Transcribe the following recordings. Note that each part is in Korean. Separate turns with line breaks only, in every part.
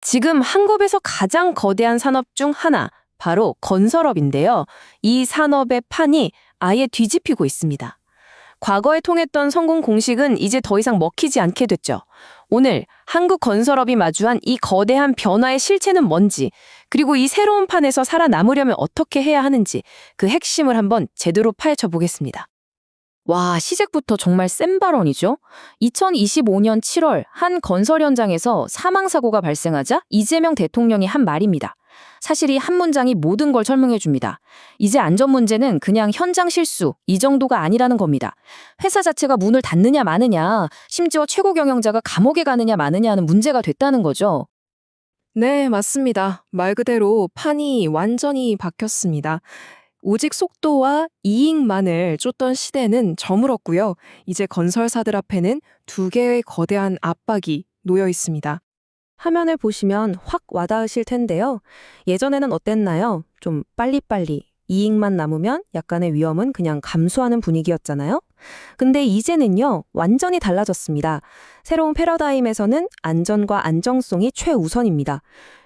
지금 한국에서 가장 거대한 산업 중 하나, 바로 건설업인데요. 이 산업의 판이 아예 뒤집히고 있습니다. 과거에 통했던 성공 공식은 이제 더 이상 먹히지 않게 됐죠. 오늘 한국 건설업이 마주한 이 거대한 변화의 실체는 뭔지, 그리고 이 새로운 판에서 살아남으려면 어떻게 해야 하는지 그 핵심을 한번 제대로 파헤쳐 보겠습니다.
와, 시작부터 정말 센 발언이죠. 2025년 7월 한 건설 현장에서 사망사고가 발생하자 이재명 대통령이 한 말입니다. 사실 이 한 문장이 모든 걸 설명해 줍니다. 이제 안전 문제는 그냥 현장 실수, 이 정도가 아니라는 겁니다. 회사 자체가 문을 닫느냐 마느냐, 심지어 최고 경영자가 감옥에 가느냐 마느냐는 문제가 됐다는 거죠.
네, 맞습니다. 말 그대로 판이 완전히 바뀌었습니다. 오직 속도와 이익만을 쫓던 시대는 저물었고요. 이제 건설사들 앞에는 두 개의 거대한 압박이 놓여 있습니다. 화면을 보시면 확 와닿으실 텐데요. 예전에는 어땠나요? 좀 빨리빨리 이익만 남으면 약간의 위험은 그냥 감수하는 분위기였잖아요. 근데 이제는요, 완전히 달라졌습니다. 새로운 패러다임에서는 안전과 안정성이 최우선입니다.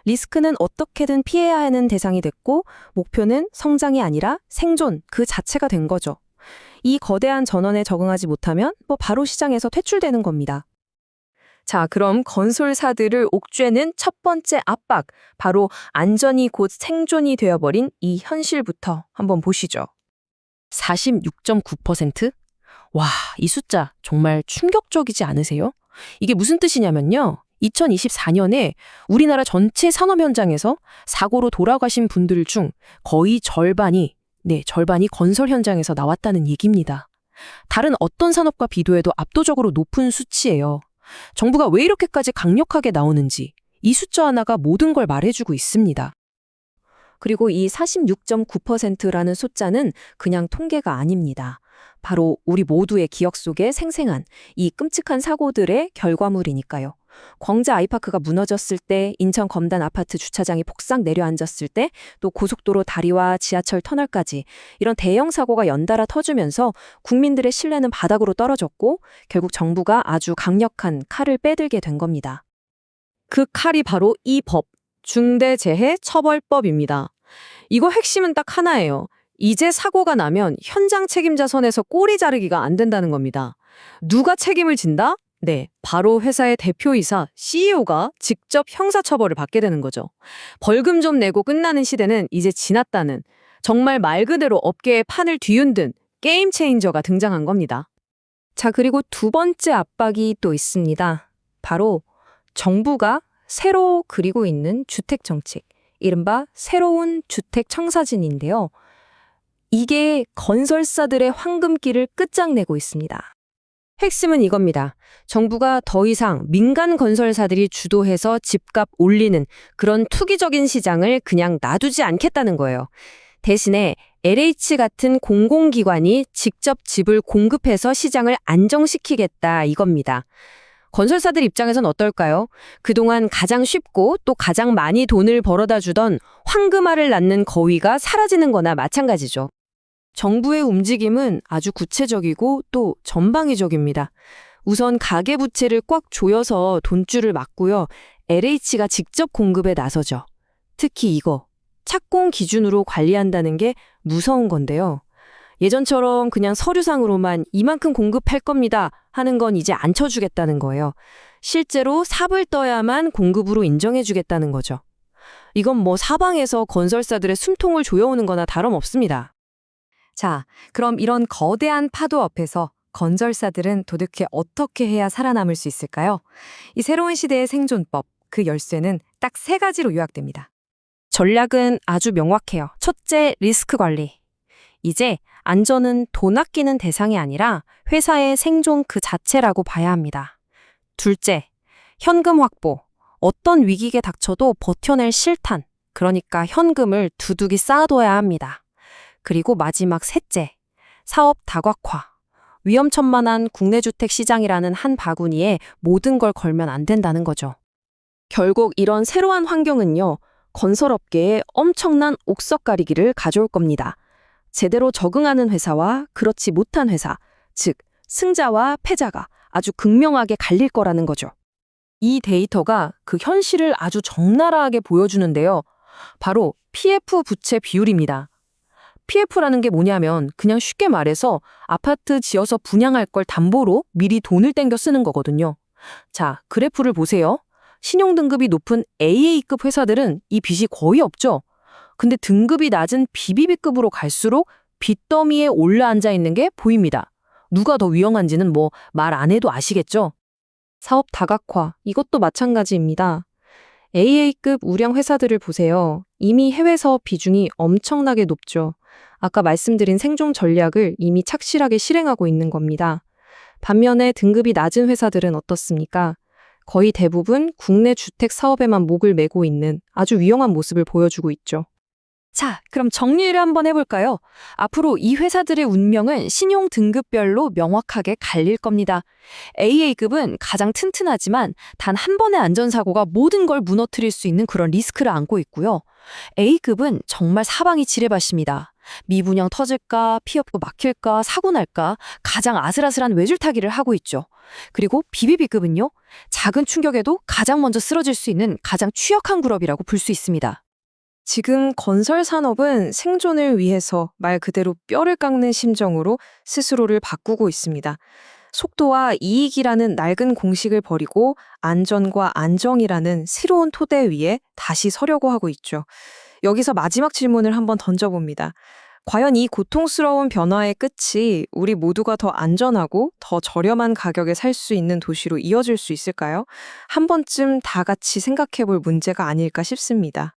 리스크는 어떻게든 피해야 하는 대상이 됐고, 목표는 성장이 아니라 생존 그 자체가 된 거죠. 이 거대한 전환에 적응하지 못하면 바로 시장에서 퇴출되는 겁니다. 자, 그럼 건설사들을 옥죄는 첫 번째 압박, 바로 안전이 곧 생존이 되어버린 이 현실부터 한번 보시죠.
46.9%? 와, 이 숫자 정말 충격적이지 않으세요? 이게 무슨 뜻이냐면요. 2024년에 우리나라 전체 산업 현장에서 사고로 돌아가신 분들 중 거의 절반이 건설 현장에서 나왔다는 얘기입니다. 다른 어떤 산업과 비교해도 압도적으로 높은 수치예요. 정부가 왜 이렇게까지 강력하게 나오는지 이 숫자 하나가 모든 걸 말해주고 있습니다.
그리고 이 46.9%라는 숫자는 그냥 통계가 아닙니다. 바로 우리 모두의 기억 속에 생생한 이 끔찍한 사고들의 결과물이니까요. 광자 아이파크가 무너졌을 때, 인천 검단 아파트 주차장이 폭삭 내려앉았을 때, 또 고속도로 다리와 지하철 터널까지 이런 대형 사고가 연달아 터지면서 국민들의 신뢰는 바닥으로 떨어졌고 결국 정부가 아주 강력한 칼을 빼들게 된 겁니다. 그 칼이 바로 이 법, 중대재해처벌법입니다. 이거 핵심은 딱 하나예요. 이제 사고가 나면 현장 책임자 선에서 꼬리 자르기가 안 된다는 겁니다. 누가 책임을 진다? 네, 바로 회사의 대표이사 CEO가 직접 형사처벌을 받게 되는 거죠. 벌금 좀 내고 끝나는 시대는 이제 지났다는, 정말 말 그대로 업계의 판을 뒤흔든 게임 체인저가 등장한 겁니다. 자, 그리고 두 번째 압박이 또 있습니다. 바로 정부가 새로 그리고 있는 주택 정책, 이른바 새로운 주택 청사진인데요. 이게 건설사들의 황금기를 끝장내고 있습니다. 핵심은 이겁니다. 정부가 더 이상 민간 건설사들이 주도해서 집값 올리는 그런 투기적인 시장을 그냥 놔두지 않겠다는 거예요. 대신에 LH 같은 공공기관이 직접 집을 공급해서 시장을 안정시키겠다 이겁니다. 건설사들 입장에선 어떨까요? 그동안 가장 쉽고 또 가장 많이 돈을 벌어다 주던 황금알을 낳는 거위가 사라지는 거나 마찬가지죠. 정부의 움직임은 아주 구체적이고 또 전방위적입니다. 우선 가계부채를 꽉 조여서 돈줄을 막고요. LH가 직접 공급에 나서죠. 특히 이거, 착공 기준으로 관리한다는 게 무서운 건데요. 예전처럼 그냥 서류상으로만 이만큼 공급할 겁니다 하는 건 이제 안 쳐주겠다는 거예요. 실제로 삽을 떠야만 공급으로 인정해주겠다는 거죠. 이건 사방에서 건설사들의 숨통을 조여오는 거나 다름없습니다. 자, 그럼 이런 거대한 파도 앞에서 건설사들은 도대체 어떻게 해야 살아남을 수 있을까요? 이 새로운 시대의 생존법, 그 열쇠는 딱 세 가지로 요약됩니다. 전략은 아주 명확해요. 첫째, 리스크 관리. 이제 안전은 돈 아끼는 대상이 아니라 회사의 생존 그 자체라고 봐야 합니다. 둘째, 현금 확보. 어떤 위기에 닥쳐도 버텨낼 실탄, 그러니까 현금을 두둑이 쌓아둬야 합니다. 그리고 마지막 셋째, 사업 다각화. 위험천만한 국내 주택 시장이라는 한 바구니에 모든 걸 걸면 안 된다는 거죠. 결국 이런 새로운 환경은요, 건설업계에 엄청난 옥석가리기를 가져올 겁니다. 제대로 적응하는 회사와 그렇지 못한 회사, 즉 승자와 패자가 아주 극명하게 갈릴 거라는 거죠.
이 데이터가 그 현실을 아주 적나라하게 보여주는데요. 바로 PF 부채 비율입니다. PF라는 게 뭐냐면 그냥 쉽게 말해서 아파트 지어서 분양할 걸 담보로 미리 돈을 땡겨 쓰는 거거든요. 자, 그래프를 보세요. 신용등급이 높은 AA급 회사들은 이 빚이 거의 없죠. 근데 등급이 낮은 BBB급으로 갈수록 빚더미에 올라앉아 있는 게 보입니다. 누가 더 위험한지는 뭐 말 안 해도 아시겠죠?
사업 다각화, 이것도 마찬가지입니다. AA급 우량 회사들을 보세요. 이미 해외 사업 비중이 엄청나게 높죠. 아까 말씀드린 생존 전략을 이미 착실하게 실행하고 있는 겁니다. 반면에 등급이 낮은 회사들은 어떻습니까? 거의 대부분 국내 주택 사업에만 목을 메고 있는 아주 위험한 모습을 보여주고 있죠.
자, 그럼 정리를 한번 해볼까요? 앞으로 이 회사들의 운명은 신용 등급별로 명확하게 갈릴 겁니다. AA급은 가장 튼튼하지만 단 한 번의 안전사고가 모든 걸 무너뜨릴 수 있는 그런 리스크를 안고 있고요. A급은 정말 사방이 지뢰밭입니다. 미분양 터질까, 피업고 막힐까, 사고 날까 가장 아슬아슬한 외줄타기를 하고 있죠. 그리고 BBB급은요, 작은 충격에도 가장 먼저 쓰러질 수 있는 가장 취약한 그룹이라고 볼 수 있습니다.
지금 건설 산업은 생존을 위해서 말 그대로 뼈를 깎는 심정으로 스스로를 바꾸고 있습니다. 속도와 이익이라는 낡은 공식을 버리고 안전과 안정이라는 새로운 토대 위에 다시 서려고 하고 있죠. 여기서 마지막 질문을 한번 던져봅니다. 과연 이 고통스러운 변화의 끝이 우리 모두가 더 안전하고 더 저렴한 가격에 살 수 있는 도시로 이어질 수 있을까요? 한 번쯤 다 같이 생각해 볼 문제가 아닐까 싶습니다.